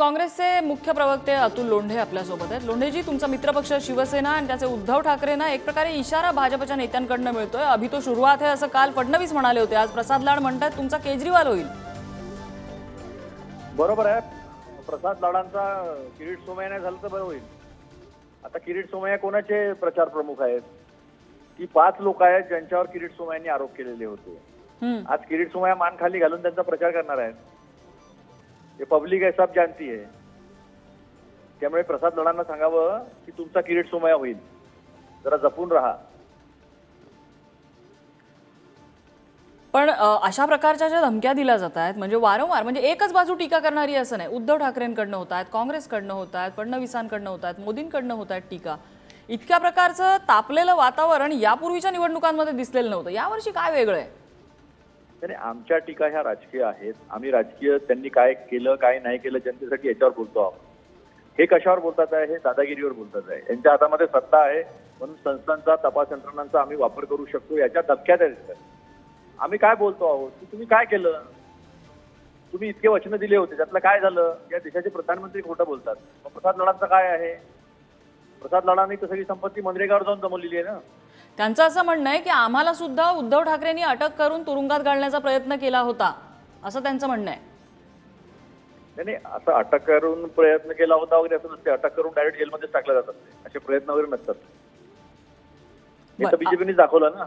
काँग्रेसचे मुख्य प्रवक्ते अतुल लोंढे आपल्यासोबत आहेत। लोंढेजी, तुमचा मित्रपक्ष शिवसेना आणि त्याचे उद्धव ठाकरेंना एक प्रकारे इशारा भाजपच्या नेत्यांकडून मिळतोय। अभी तो शुरुआत है असं काल फडणवीस म्हणाले होते। आज प्रसाद लाड म्हणतात तुमचा केजरीवाल होईल। बरोबर आहे। प्रसाद लाडांचा किरीट सोमय्या झालं तर बरं होईल। आता किरीट सोमय्या कोणाचे प्रचार प्रमुख आहेत? ती 5 लोक आहेत ज्यांच्यावर किरीट सोमय्यांनी आरोप केलेले होते। आज किरीट सोमय्या मान खाली घालून त्यांचा प्रचार करणार आहेत। ये पब्लिक है, सब जानती है। त्यामुळे प्रसाद लाडांना सांगावं की तुमचा किरीट सोमय्या होईल, जरा जपून राहा। पण अशा प्रकारच्या ज्या धमक्या दिल्या जात आहेत म्हणजे वारंवार म्हणजे एकच बाजू टीका करणारी असं नाही, उद्धव ठाकरेंकडनं होत आहेत, काँग्रेसकडनं होत आहेत, फडणवीसांकडनं होत आहेत, मोदींकडनं होत आहेत टीका। इतक्या प्रकारचं तापलेलं वातावरण यापूर्वीच्या निवडणुकांमध्ये दिसलेलं नव्हतं। यावर्षी काय वेगळं आहे? त्याने आमच्या टीका ह्या राजकीय आहेत। आम्ही राजकीय त्यांनी काय केलं काय नाही केलं जनतेसाठी याच्यावर बोलतो आहोत। हे कशावर बोलतात आहे? हे दादागिरीवर बोलतात आहे। यांच्या हातामध्ये सत्ता आहे म्हणून संस्थांचा तपास यंत्रणांचा आम्ही वापर करू शकतो याच्या धमक्या देतात। आम्ही काय बोलतो आहोत की तुम्ही काय केलं? तुम्ही इतके वचन दिले होते, त्यातलं काय झालं? या देशाचे प्रधानमंत्री खोटं बोलतात। मग प्रसाद लाडांचं काय आहे? प्रसाद लाडांनी तर सगळी संपत्ती मनरेगावर जाऊन जमवलेली आहे ना। त्यांचं असं म्हणणं आहे की आम्हाला सुद्धा उद्धव ठाकरेंनी अटक करून तुरुंगात घालण्याचा प्रयत्न केला होता असं त्यांचं म्हणणं आहे। नाही, असं अटक करून प्रयत्न केला होता वगैरे असं नसते। अटक करून डायरेक्ट जेलमध्ये टाकलं जातात, असे प्रयत्न वगैरे नसतात। हे तर बीजेपीने दाखवलं ना।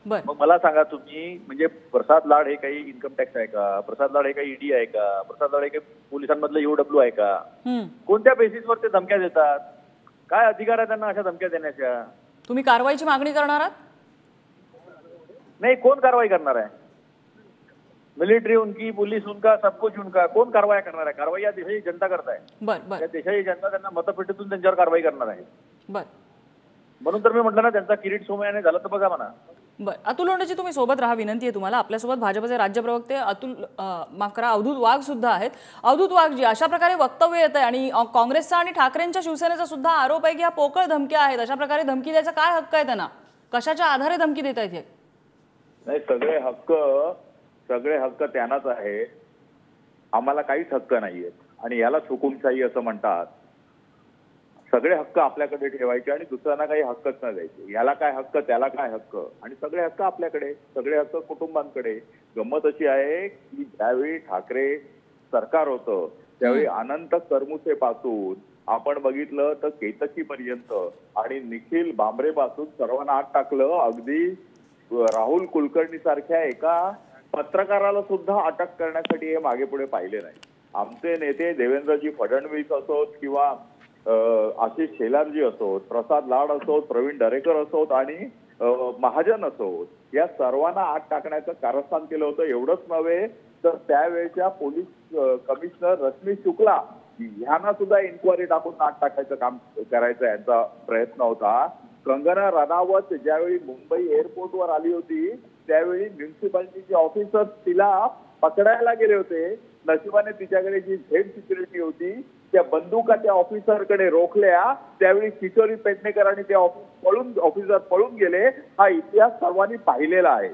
मग मला सांगा तुम्ही, म्हणजे प्रसाद लाड हे काही इन्कम टॅक्स आहे का? प्रसाद लाड हे काही ईडी आहे का? प्रसाद लाड हे काही पोलिसांमधलं ईओडब्ल्यू आहे का? कोणत्या बेसिसवर ते धमक्या देतात? काय अधिकार आहे त्यांना अशा धमक्या देण्याच्या? तुम्ही कारवाईची मागणी करणार आहात? नहीं, कौन कार्रवाई करना है? मिलिट्री उनकी, पुलिस उनका, सब कुछ उनका। कौन कारवाई करणार आहे? कारवाई या देशाची जनता करताय। या देशाची जनता त्यांना मतपेटीतून त्यांच्यावर कारवाई करणार आहे। म्हणून तर मी म्हटलं ना, त्यांचा किरीट सोमय्याने झालं तर बघा म्हणा। अतुल लोंढेजी, तुम्ही सोबत राहा, विनंती आहे तुम्हाला। आपल्यासोबत भाजपचे राज्य प्रवक्ते माफ करा अवधूत वाघ सुद्धा आहेत। अवधूत वाघ जी, अशा प्रकारे वक्तव्य येत आहे आणि काँग्रेसचा आणि ठाकरेंच्या शिवसेनेचा सुद्धा आरोप आहे की ह्या पोकळ धमक्या आहेत। अशा प्रकारे धमकी द्यायचा काय हक्क आहे त्यांना? कशाच्या आधारे धमकी देत आहेत? नाही, सगळे हक्क त्यांनाच आहे। आम्हाला काहीच हक्क नाहीये आणि यालाच हुकुमशाही असं म्हणतात। सगळे हक्क आपल्याकडे ठेवायचे आणि दुसऱ्यांना काही हक्कच नाही द्यायचे। याला काय हक्क, त्याला काय हक्क, आणि सगळे हक्क आपल्याकडे, सगळे हक्क कुटुंबांकडे। गंमत अशी आहे की ज्यावेळी ठाकरे सरकार होतं त्यावेळी अनंत करमुसेपासून आपण बघितलं तर केतकी पर्यंत आणि निखिल बांबरे पासून सर्वांना आत टाकलं। अगदी राहुल कुलकर्णी सारख्या एका पत्रकाराला सुद्धा अटक करण्यासाठी हे मागे पुढे पाहिले नाही। आमचे नेते देवेंद्रजी फडणवीस असोत किंवा आशिष शेलारजी असोत, प्रसाद लाड असोत, प्रवीण दरेकर असोत आणि महाजन असोत, या सर्वांना आत टाकण्याचं कारस्थान केलं होतं। एवढंच नव्हे तर त्यावेळेच्या पोलीस कमिशनर रश्मी शुक्ला ह्यांना सुद्धा इन्क्वायरी टाकून आत टाकायचं काम करायचा यांचा प्रयत्न होता। कंगना रनावत ज्यावेळी मुंबई एअरपोर्टवर आली होती त्यावेळी म्युन्सिपालिटीचे ऑफिसर तिला पकडायला गेले होते। नशिबाने तिच्याकडे जी झेड सिक्युरिटी होती त्या बंदुका त्या ऑफिसरकडे रोखल्या। त्यावेळी किशोरी पेडणेकरांनी ते ऑफिसर पळून गेले। हा इतिहास सर्वांनी पाहिलेला आहे।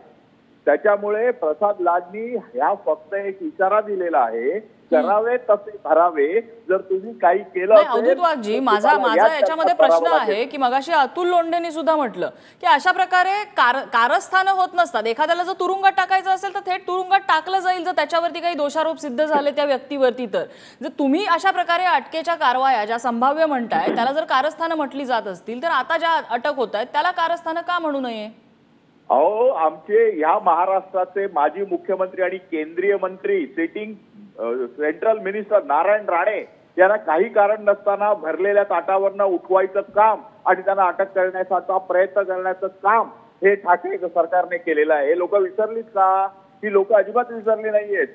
त्याच्यामुळे प्रसाद लाडनी ह्या फक्त एक इशारा दिलेला आहे, करावे तसे भरावे। जर तुम्ही काही केलं अवधूत वाघजी, माझा याच्यामध्ये प्रश्न आहे की मगाशी अतुल लोंढेंनी सुद्धा म्हटलं की अशा प्रकारे कारस्थानं होत नसतात। एखाद्याला जर तुरुंगात टाकायचं असेल तर थेट तुरुंगात टाकलं जाईल जर त्याच्यावरती काही दोषारोप सिद्ध झाले त्या व्यक्तीवरती। तर जर तुम्ही अशा प्रकारे अटकेच्या कारवाया ज्या संभाव्य म्हणताय त्याला जर कारस्थानं म्हटली जात असतील तर आता ज्या अटक होत आहेत त्याला कारस्थानं का म्हणू नये? अहो, आमचे ह्या महाराष्ट्राचे माजी मुख्यमंत्री आणि केंद्रीय मंत्री sitting central minister Narayan Rane यांना काही कारण नसताना भरलेल्या ताटावरनं उठवायचं काम आणि त्यांना अटक करण्याचा प्रयत्न करण्याचं काम हे ठाकरे सरकारने केलेलं आहे। हे लोक विसरलीत का? ही लोक अजिबात विसरली नाहीयेत।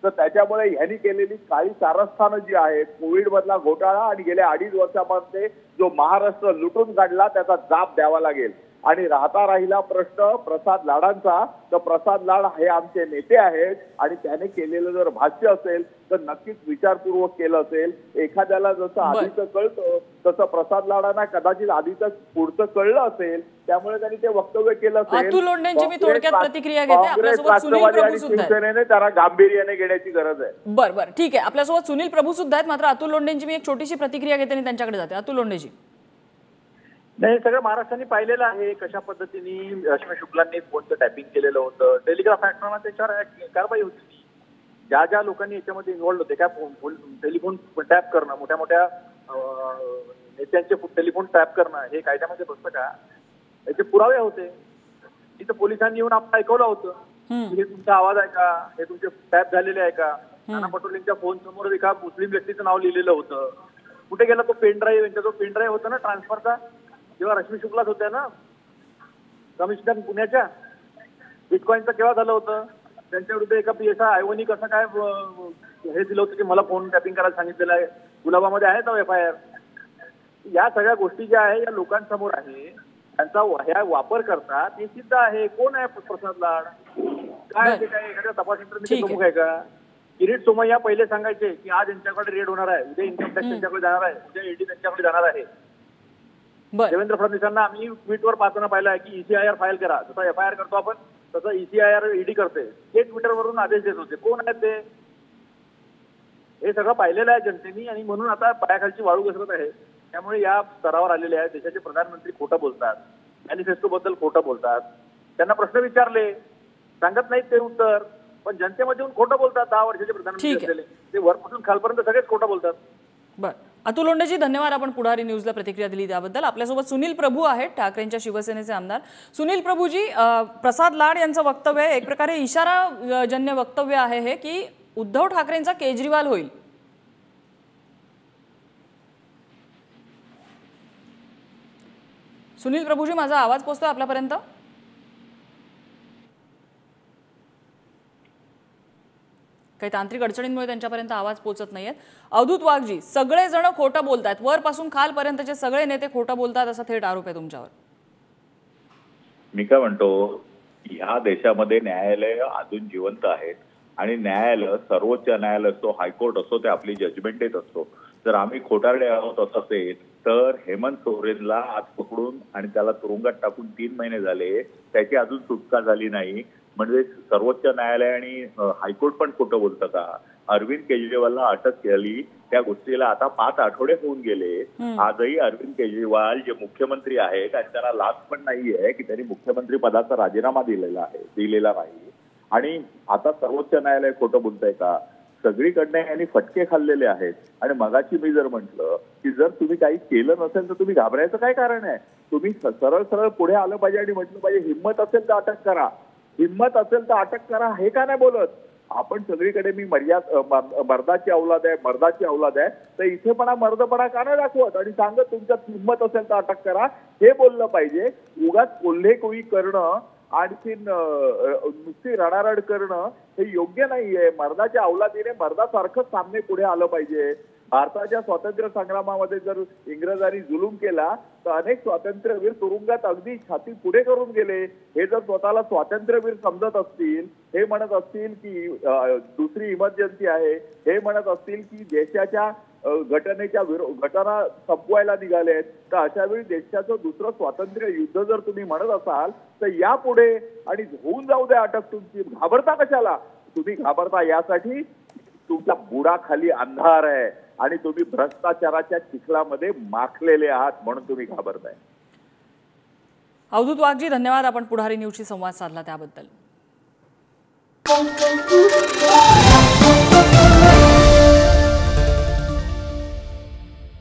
तर त्याच्यामुळे ह्यांनी केलेली काळी कारस्थानं जी आहेत, कोविड मधला घोटाळा आणि गेल्या 2.5 वर्षामध्ये जो महाराष्ट्र लुटून काढला त्याचा जाब द्यावा लागेल। आणि राहिला प्रश्न प्रसाद लाडांचा, तर प्रसाद लाड हे आमचे नेते आहेत आणि त्याने केलेलं जर भाष्य असेल तर नक्कीच विचारपूर्वक केलं असेल. एखाद्याला जसं आधीचं कळतं तसं प्रसाद लाडांना कदाचित आधीचं पुढचं कळलं असेल, त्यामुळे त्यांनी ते वक्तव्य केलं असेल. अतुल लोंढेंची मी थोडक्यात प्रतिक्रिया घेते. आपल्यासोबत सुनील प्रभू सुद्धा आहेत. शिवसेनेने त्याला गांभीर्याने घेण्याची गरज आहे. बरं ठीक आहे. आपल्यासोबत सुनील प्रभू सुद्धा आहेत. मात्र अतुल लोंढेंची मी एक छोटीशी प्रतिक्रिया घेते आणि त्यांच्याकडे जाते. अतुल लोंढेजी. नाही, सगळं महाराष्ट्राने पाहिलेलं आहे कशा पद्धतीने रश्मी शुक्लांनी फोनचं टॅपिंग केलेलं होतं. टेलिग्राफ ऍक्टनं त्याच्यावर कारवाई होती. ज्या ज्या लोकांनी याच्यामध्ये इन्व्हॉल्व होते, काय टेलिफोन टॅप करणं, मोठ्या मोठ्या नेत्यांचे टेलिफोन टॅप करणं हे कायद्यामध्ये बसतं का? याचे पुरावे होते. तिथं पोलिसांनी येऊन आपण ऐकवलं होतं, हे तुमचा आवाज आहे का, हे तुमचे टॅप झालेले आहे का. नाना पटोलेंच्या फोन समोर एका मुस्लिम व्यक्तीचं नाव लिहिलेलं होतं. कुठे गेला तो पेन ड्राईव्ह? यांचा जो पेन ड्राईव्ह होता ना ट्रान्सफरचा, जेव्हा रश्मी शुक्लाच होत्या ना कमिशनर पुण्याच्या, बिटकॉईनचं केव्हा झालं होतं? त्यांच्या विरुद्ध एका PSI आयवनी कसं काय हे दिलं होतं की मला फोन टॅपिंग करायला सांगितलेलं आहे. गुलाबामध्ये आहे ना FIR. या सगळ्या गोष्टी ज्या आहे या लोकांसमोर आहे, त्यांचा ह्या वापर करतात हे सिद्ध आहे. कोण आहे प्रसाद लाड? काय ते काय एखाद्या तपास यंत्रणेचे प्रमुख आहे का? किरीट सोमय्या पहिले सांगायचे की आज यांच्याकडे रेड होणार आहे, उद्या इन्कम टॅक्स त्यांच्याकडे जाणार आहे, उद्या ED त्यांच्याकडे जाणार आहे. देवेंद्र फडणवीसांना आम्ही ट्विटवर पाहताना पाहिलं आहे की ECIR फाईल करा. जसं FIR करतो आपण तसं ECIR ED करते. ते ट्विटरवरून आदेश देत होते. कोण आहेत ते? हे सगळं पाहिलेलं आहे जनतेनी आणि म्हणून आता पायाखालची वाळू घसरत आहे. त्यामुळे या स्तरावर आलेले आहेत. देशाचे प्रधानमंत्री खोटं बोलतात, मॅनिफेस्टो बद्दल खोटं बोलतात. त्यांना प्रश्न विचारले सांगत नाहीत ते उत्तर, पण जनतेमध्ये येऊन खोटं बोलतात. 10 वर्षाचे प्रधानमंत्री असलेले ते वरपासून खालपर्यंत सगळेच खोटं बोलतात. बरं, अतुल लोंढेजी धन्यवाद. आपण पुढारी न्यूजला प्रतिक्रिया दिली त्याबद्दल. आपल्यासोबत सुनील प्रभू आहेत, ठाकरेंच्या शिवसेनेचे आमदार. सुनील प्रभूजी, प्रसाद लाड यांचं वक्तव्य एक प्रकारे इशाराजन्य वक्तव्य आहे हे की उद्धव ठाकरेंचा केजरीवाल होईल. सुनील प्रभूजी, माझा आवाज पोहोचतोय आपल्यापर्यंत? काही तांत्रिक अडचणींमुळे त्यांच्यापर्यंत आवाज पोहोचत नाहीयेत. अवधूत वाघजी, सगळेजण खोटं बोलतात, वरपासून खालपर्यंतचे सगळे नेते खोटं बोलतात असा थेट आरोप आहे तुमच्यावर. मी काय म्हणतो, ह्या देशामध्ये न्यायालय अजून जिवंत आहेत आणि न्यायालय, सर्वोच्च न्यायालय असतो, हायकोर्ट असतो, ते आपली जजमेंट देत असतो. जर आम्ही खोटारडे आहोत असं असेल तर हेमंत सोरेनला आज पकडून आणि त्याला तुरुंगात टाकून 3 महिने झाले, त्याची अजून सुटका झाली नाही. म्हणजे सर्वोच्च न्यायालय आणि हायकोर्ट पण खोटं बोलतं का? अरविंद केजरीवालला अटक केली त्या गोष्टीला आता 5 आठवडे होऊन गेले. आजही अरविंद केजरीवाल जे मुख्यमंत्री आहेत आणि त्यांना लाच पण नाहीये की त्यांनी मुख्यमंत्री पदाचा राजीनामा दिलेला नाही. आणि आता सर्वोच्च न्यायालय खोटं बोलतंय का? सगळीकडनं यांनी फटके खाल्लेले आहेत. आणि मगाची मी जर म्हटलं की जर तुम्ही काही केलं नसेल तर तुम्ही घाबरायचं काय कारण आहे? तुम्ही सरळ सरळ पुढे आलं पाहिजे आणि म्हटलं पाहिजे हिंमत असेल तर अटक करा, हिंमत असेल तर अटक करा. हे का नाही बोलत आपण? सगळीकडे मी मर्दाची औलाद आहे तर इथे पण मर्दपणा का नाही दाखवत आणि सांगत तुमच्यात हिंमत असेल तर अटक करा, हे बोललं पाहिजे. उगाच कोल्हेकोई करणं, आणखीन नुसती रडारड करणं हे योग्य नाहीये. मर्दाच्या औलादीने मर्दासारखंच सामने पुढे आलं पाहिजे. भारताच्या स्वातंत्र्य संग्रामामध्ये जर इंग्रजांनी जुलूम केला तर अनेक स्वातंत्र्यवीर तुरुंगात अगदी छाती पुढे करून गेले. हे जर स्वतःला स्वातंत्र्यवीर समजत असतील, हे म्हणत असतील की दुसरी इमर्जन्सी आहे, हे म्हणत असतील की देशाच्या घटना संपवायला निघालेत, तर अशा वेळी देशाचं दुसरं स्वातंत्र्य युद्ध जर तुम्ही म्हणत असाल तर यापुढे आणि होऊन जाऊ द्या अटक तुमची. घाबरता कशाला? तुम्ही घाबरता यासाठी तुमच्या बुडाखाली अंधार आहे आणि तुम्ही भ्रष्टाचाराच्या चिखलामध्ये माखलेले आहात म्हणून तुम्ही घाबरताय. अवधूत वाघजी, धन्यवाद. आपण पुढारी न्यूजशी संवाद साधला त्याबद्दल.